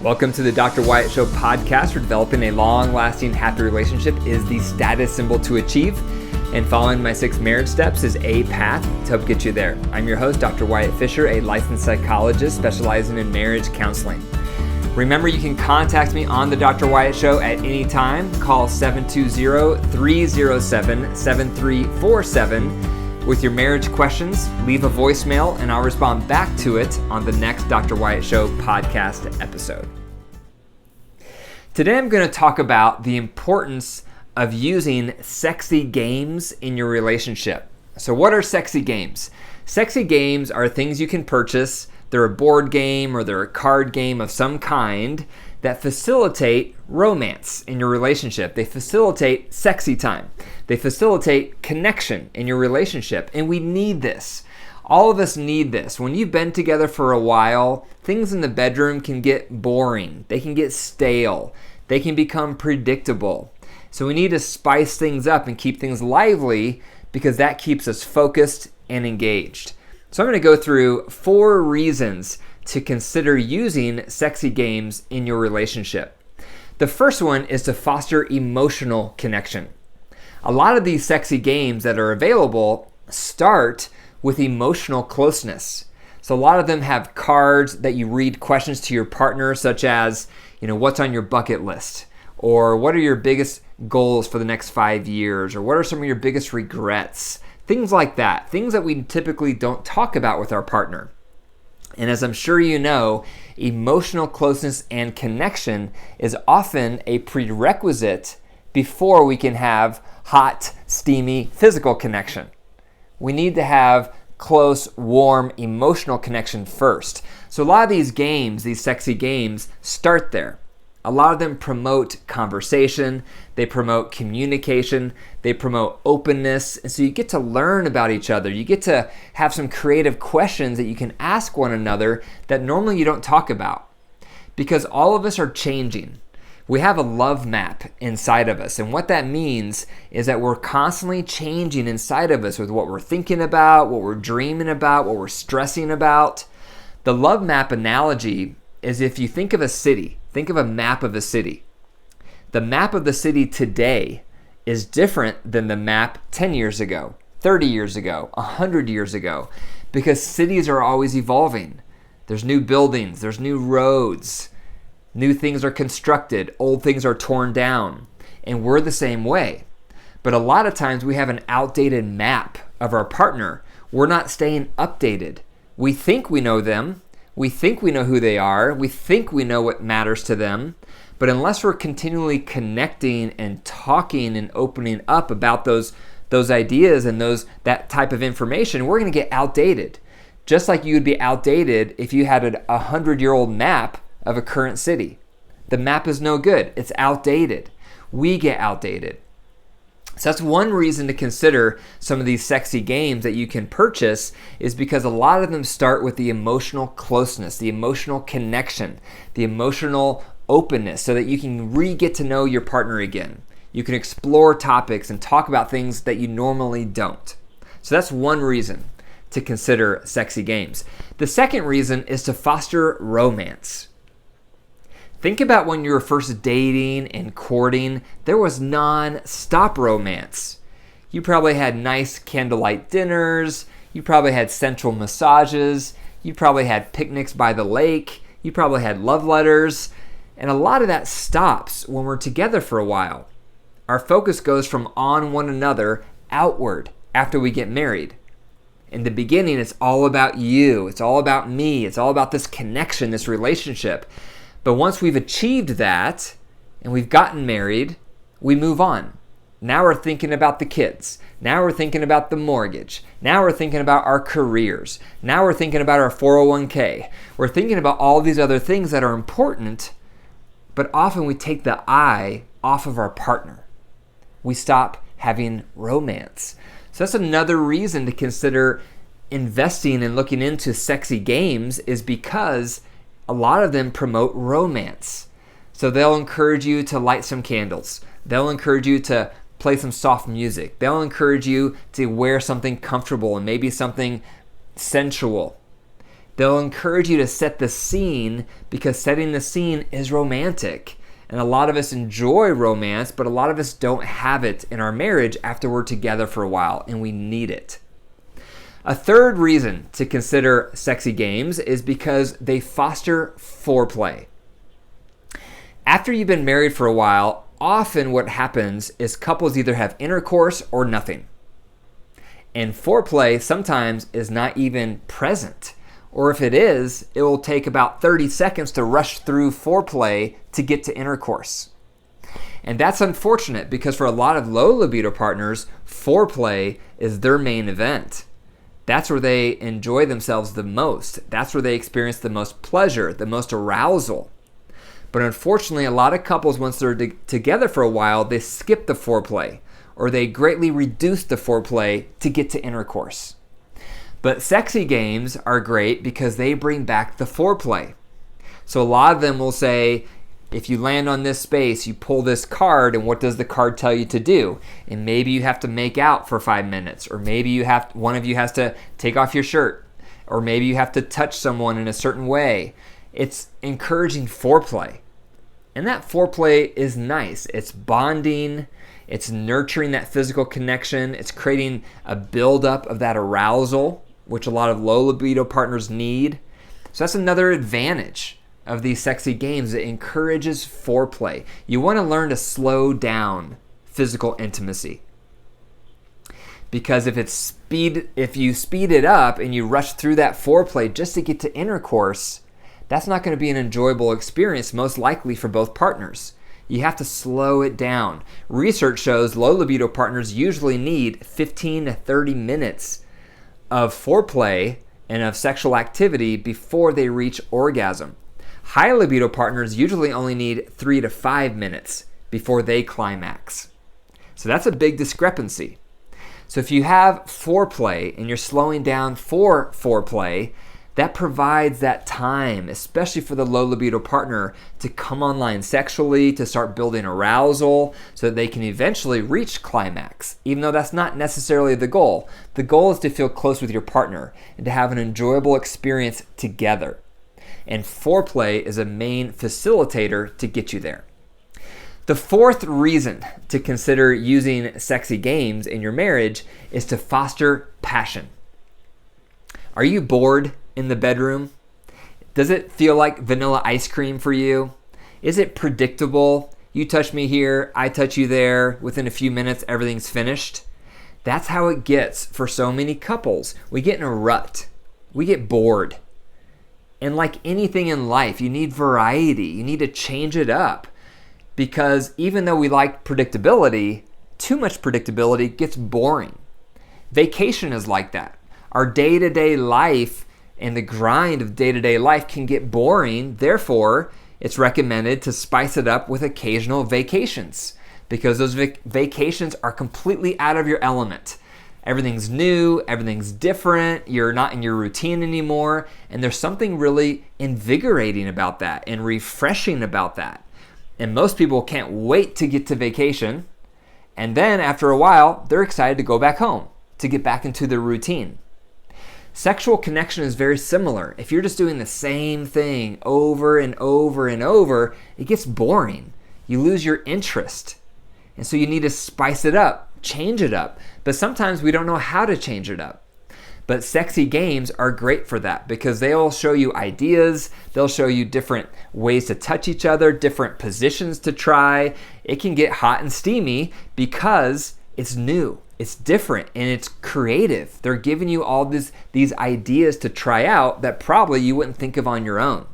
Welcome to the Dr. Wyatt Show podcast, where developing a long-lasting, happy relationship is the status symbol to achieve, and following my 6 marriage steps is a path to help get you there. I'm your host, Dr. Wyatt Fisher, a licensed psychologist specializing in marriage counseling. Remember, you can contact me on the Dr. Wyatt Show at any time. Call 720-307-7347 with your marriage questions. Leave a voicemail, and I'll respond back to it on the next Dr. Wyatt Show podcast episode. Today, I'm going to talk about the importance of using sexy games in your relationship. So what are sexy games? Sexy games are things you can purchase. They're a board game or they're a card game of some kind that facilitate romance in your relationship. They facilitate sexy time. They facilitate connection in your relationship. And we need this. All of us need this. When you've been together for a while, things in the bedroom can get boring. They can get stale. They can become predictable. So we need to spice things up and keep things lively, because that keeps us focused and engaged. So I'm going to go through 4 reasons to consider using sexy games in your relationship. The first one is to foster emotional connection. A lot of these sexy games that are available start with emotional closeness. So a lot of them have cards that you read questions to your partner, such as, what's on your bucket list? Or what are your biggest goals for the next 5 years? Or what are some of your biggest regrets? Things like that. Things that we typically don't talk about with our partner. And as I'm sure you know, emotional closeness and connection is often a prerequisite before we can have hot, steamy physical connection. We need to have close, warm, emotional connection first. So a lot of these games, these sexy games, start there. A lot of them promote conversation, they promote communication, they promote openness, and so you get to learn about each other. You get to have some creative questions that you can ask one another that normally you don't talk about. Because all of us are changing. We have a love map inside of us, and what that means is that we're constantly changing inside of us with what we're thinking about, what we're dreaming about, what we're stressing about. The love map analogy is if you think of a city. Think of a map of a city. The map of the city today is different than the map 10 years ago, 30 years ago, 100 years ago, because cities are always evolving. There's new buildings, there's new roads, new things are constructed, old things are torn down, and we're the same way. But a lot of times we have an outdated map of our partner. We're not staying updated. We think we know them. We think we know who they are. We think we know what matters to them. But unless we're continually connecting and talking and opening up about those ideas and that type of information, we're going to get outdated. Just like you would be outdated if you had a 100-year-old map of a current city. The map is no good. It's outdated. We get outdated. So that's one reason to consider some of these sexy games that you can purchase, is because a lot of them start with the emotional closeness, the emotional connection, the emotional openness, so that you can get to know your partner again. You can explore topics and talk about things that you normally don't. So that's one reason to consider sexy games. The second reason is to foster romance. Think about when you were first dating and courting. There was non-stop romance. You probably had nice candlelight dinners. You probably had sensual massages. You probably had picnics by the lake. You probably had love letters. And a lot of that stops when we're together for a while. Our focus goes from on one another outward after we get married. In the beginning, it's all about you. It's all about me. It's all about this connection, this relationship. But once we've achieved that and we've gotten married, we move on. Now we're thinking about the kids. Now we're thinking about the mortgage. Now we're thinking about our careers. Now we're thinking about our 401k. We're thinking about all these other things that are important, but often we take the eye off of our partner. We stop having romance. So that's another reason to consider investing and looking into sexy games, is because a lot of them promote romance. So they'll encourage you to light some candles. They'll encourage you to play some soft music. They'll encourage you to wear something comfortable and maybe something sensual. They'll encourage you to set the scene because setting the scene is romantic. And a lot of us enjoy romance, but a lot of us don't have it in our marriage after we're together for a while, and we need it. A third reason to consider sexy games is because they foster foreplay. After you've been married for a while, often what happens is couples either have intercourse or nothing. And foreplay sometimes is not even present. Or if it is, it will take about 30 seconds to rush through foreplay to get to intercourse. And that's unfortunate because for a lot of low libido partners, foreplay is their main event. That's where they enjoy themselves the most. That's where they experience the most pleasure, the most arousal. But unfortunately, a lot of couples, once they're together for a while, they skip the foreplay or they greatly reduce the foreplay to get to intercourse. But sexy games are great because they bring back the foreplay. So a lot of them will say, if you land on this space, you pull this card, and what does the card tell you to do? And maybe you have to make out for 5 minutes, or maybe one of you has to take off your shirt, or maybe you have to touch someone in a certain way. It's encouraging foreplay. And that foreplay is nice. It's bonding. It's nurturing that physical connection. It's creating a buildup of that arousal, which a lot of low libido partners need. So that's another advantage of these sexy games. It encourages foreplay. You want to learn to slow down physical intimacy. Because if you speed it up and you rush through that foreplay just to get to intercourse, that's not going to be an enjoyable experience, most likely for both partners. You have to slow it down. Research shows low libido partners usually need 15 to 30 minutes of foreplay and of sexual activity before they reach orgasm. High libido partners usually only need 3 to 5 minutes before they climax. So that's a big discrepancy. So if you have foreplay and you're slowing down for foreplay, that provides that time, especially for the low libido partner, to come online sexually, to start building arousal so that they can eventually reach climax, even though that's not necessarily the goal. The goal is to feel close with your partner and to have an enjoyable experience together. And foreplay is a main facilitator to get you there. The fourth reason to consider using sexy games in your marriage is to foster passion. Are you bored in the bedroom? Does it feel like vanilla ice cream for you? Is it predictable? You touch me here, I touch you there. Within a few minutes, everything's finished. That's how it gets for so many couples. We get in a rut. We get bored. And like anything in life, you need variety. You need to change it up. Because even though we like predictability, too much predictability gets boring. Vacation is like that. Our day-to-day life and the grind of day-to-day life can get boring. Therefore, it's recommended to spice it up with occasional vacations because those vacations are completely out of your element. Everything's new, everything's different, you're not in your routine anymore, and there's something really invigorating about that and refreshing about that. And most people can't wait to get to vacation, and then after a while, they're excited to go back home, to get back into their routine. Sexual connection is very similar. If you're just doing the same thing over and over and over, it gets boring. You lose your interest. And so you need to spice it up, change it up. But sometimes we don't know how to change it up. But sexy games are great for that because they'll show you ideas, they'll show you different ways to touch each other, different positions to try. It can get hot and steamy because it's new. It's different and it's creative. They're giving you all these ideas to try out that probably you wouldn't think of on your own.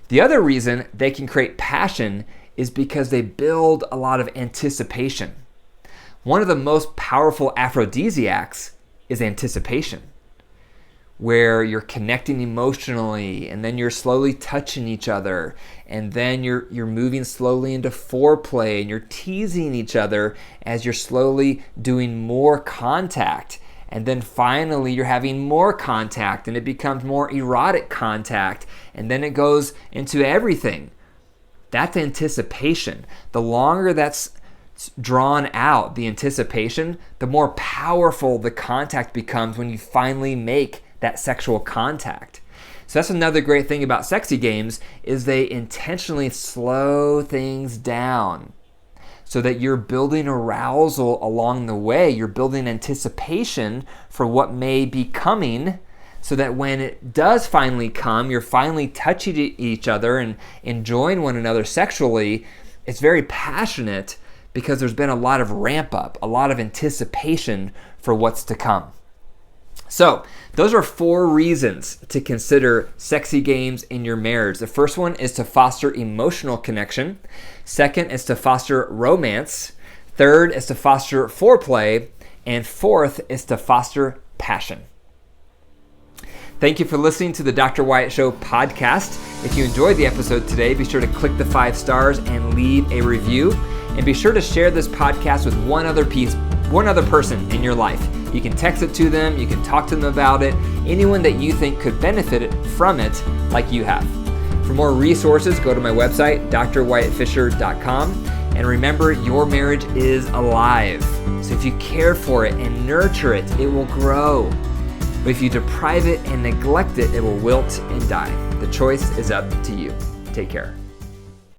The other reason they can create passion is because they build a lot of anticipation. One of the most powerful aphrodisiacs is anticipation, where you're connecting emotionally and then you're slowly touching each other and then you're moving slowly into foreplay and you're teasing each other as you're slowly doing more contact, and then finally you're having more contact and it becomes more erotic contact, and then it goes into everything. That's anticipation. The longer that's drawn out, the anticipation, the more powerful the contact becomes when you finally make that sexual contact. So that's another great thing about sexy games is they intentionally slow things down so that you're building arousal along the way. You're building anticipation for what may be coming so that when it does finally come, you're finally touching each other and enjoying one another sexually. It's very passionate because there's been a lot of ramp up, a lot of anticipation for what's to come. So those are 4 reasons to consider sexy games in your marriage. The first one is to foster emotional connection. Second is to foster romance. Third is to foster foreplay. And fourth is to foster passion. Thank you for listening to the Dr. Wyatt Show podcast. If you enjoyed the episode today, be sure to click the 5 stars and leave a review. And be sure to share this podcast with one other person in your life. You can text it to them, you can talk to them about it, anyone that you think could benefit from it like you have. For more resources, go to my website, drwyattfisher.com. And remember, your marriage is alive. So if you care for it and nurture it, it will grow. But if you deprive it and neglect it, it will wilt and die. The choice is up to you. Take care.